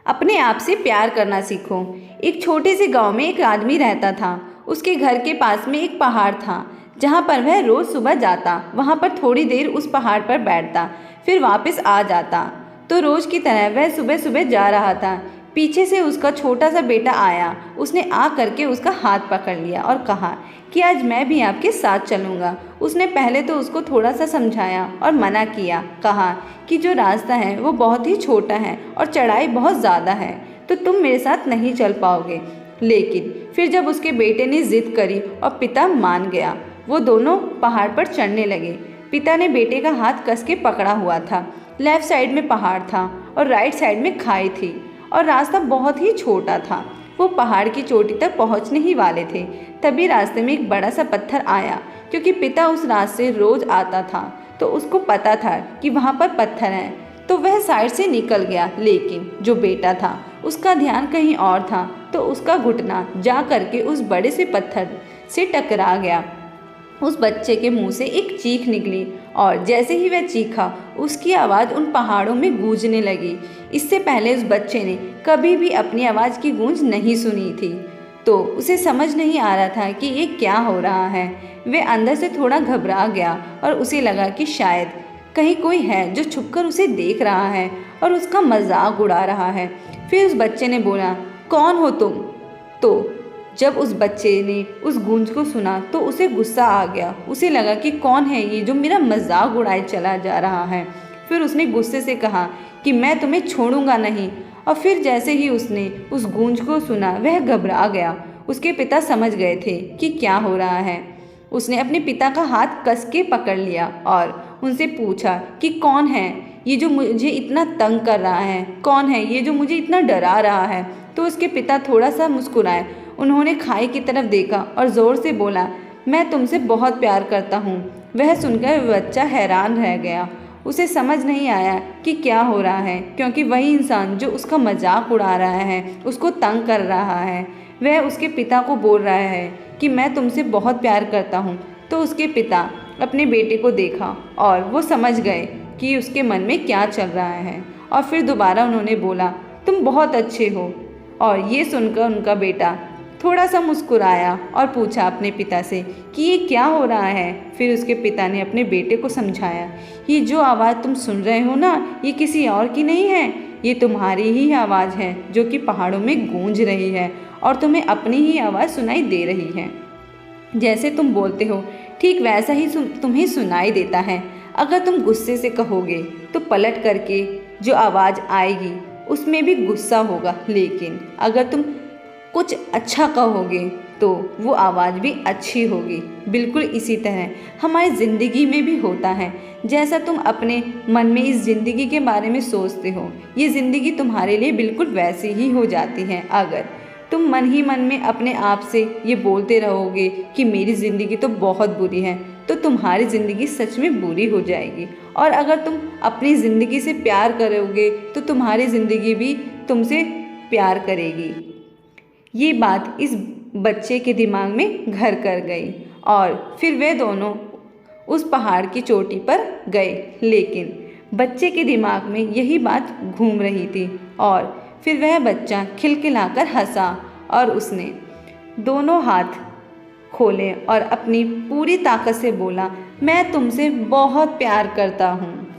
अपने आप से प्यार करना सीखो। एक छोटे से गांव में एक आदमी रहता था। उसके घर के पास में एक पहाड़ था जहां पर वह रोज सुबह जाता, वहां पर थोड़ी देर उस पहाड़ पर बैठता, फिर वापस आ जाता। तो रोज की तरह वह सुबह सुबह जा रहा था। पीछे से उसका छोटा सा बेटा आया। उसने आ करके उसका हाथ पकड़ लिया और कहा कि आज मैं भी आपके साथ चलूँगा। उसने पहले तो उसको थोड़ा सा समझाया और मना किया, कहा कि जो रास्ता है वो बहुत ही छोटा है और चढ़ाई बहुत ज़्यादा है, तो तुम मेरे साथ नहीं चल पाओगे। लेकिन फिर जब उसके बेटे ने जिद करी और पिता मान गया, वो दोनों पहाड़ पर चढ़ने लगे। पिता ने बेटे का हाथ कस के पकड़ा हुआ था। लेफ्ट साइड में पहाड़ था और राइट साइड में खाई थी और रास्ता बहुत ही छोटा था। वो पहाड़ की चोटी तक पहुंचने ही वाले थे, तभी रास्ते में एक बड़ा सा पत्थर आया। क्योंकि पिता उस रास्ते से रोज आता था तो उसको पता था कि वहाँ पर पत्थर है, तो वह साइड से निकल गया। लेकिन जो बेटा था उसका ध्यान कहीं और था, तो उसका घुटना जा करके उस बड़े से पत्थर से टकरा गया। उस बच्चे के मुंह से एक चीख निकली और जैसे ही वह चीखा, उसकी आवाज़ उन पहाड़ों में गूंजने लगी। इससे पहले उस बच्चे ने कभी भी अपनी आवाज़ की गूंज नहीं सुनी थी, तो उसे समझ नहीं आ रहा था कि ये क्या हो रहा है। वह अंदर से थोड़ा घबरा गया और उसे लगा कि शायद कहीं कोई है जो छुपकर उसे देख रहा है और उसका मजाक उड़ा रहा है। फिर उस बच्चे ने बोला, कौन हो तुम? तो जब उस बच्चे ने उस गूंज को सुना तो उसे गुस्सा आ गया। उसे लगा कि कौन है ये जो मेरा मजाक उड़ाए चला जा रहा है। फिर उसने गुस्से से कहा कि मैं तुम्हें छोड़ूंगा नहीं। और फिर जैसे ही उसने उस गूंज को सुना, वह घबरा गया। उसके पिता समझ गए थे कि क्या हो रहा है। उसने अपने पिता का हाथ कस के पकड़ लिया और उनसे पूछा कि कौन है ये जो मुझे इतना तंग कर रहा है, कौन है ये जो मुझे इतना डरा रहा है। तो उसके पिता थोड़ा सा मुस्कुराए। उन्होंने खाई की तरफ देखा और ज़ोर से बोला, मैं तुमसे बहुत प्यार करता हूँ। वह सुनकर बच्चा हैरान रह गया। उसे समझ नहीं आया कि क्या हो रहा है, क्योंकि वही इंसान जो उसका मजाक उड़ा रहा है, उसको तंग कर रहा है, वह उसके पिता को बोल रहा है कि मैं तुमसे बहुत प्यार करता हूँ। तो उसके पिता अपने बेटे को देखा और वो समझ गए कि उसके मन में क्या चल रहा है। और फिर दोबारा उन्होंने बोला, तुम बहुत अच्छे हो। और ये सुनकर उनका बेटा थोड़ा सा मुस्कुराया और पूछा अपने पिता से कि ये क्या हो रहा है। फिर उसके पिता ने अपने बेटे को समझाया, ये जो आवाज़ तुम सुन रहे हो ना, ये किसी और की नहीं है, ये तुम्हारी ही आवाज़ है जो कि पहाड़ों में गूंज रही है और तुम्हें अपनी ही आवाज़ सुनाई दे रही है। जैसे तुम बोलते हो ठीक वैसा ही तुम्हें सुनाई देता है। अगर तुम गुस्से से कहोगे तो पलट करके जो आवाज़ आएगी उसमें भी गुस्सा होगा, लेकिन अगर तुम कुछ अच्छा कहोगे तो वो आवाज़ भी अच्छी होगी। बिल्कुल इसी तरह हमारी ज़िंदगी में भी होता है। जैसा तुम अपने मन में इस ज़िंदगी के बारे में सोचते हो, ये ज़िंदगी तुम्हारे लिए बिल्कुल वैसी ही हो जाती है। अगर तुम मन ही मन में अपने आप से ये बोलते रहोगे कि मेरी ज़िंदगी तो बहुत बुरी है, तो तुम्हारी ज़िंदगी सच में बुरी हो जाएगी। और अगर तुम अपनी ज़िंदगी से प्यार करोगे तो तुम्हारी ज़िंदगी भी तुमसे प्यार करेगी। ये बात इस बच्चे के दिमाग में घर कर गई और फिर वे दोनों उस पहाड़ की चोटी पर गए। लेकिन बच्चे के दिमाग में यही बात घूम रही थी और फिर वह बच्चा खिलखिलाकर हंसा और उसने दोनों हाथ खोले और अपनी पूरी ताकत से बोला, मैं तुमसे बहुत प्यार करता हूँ।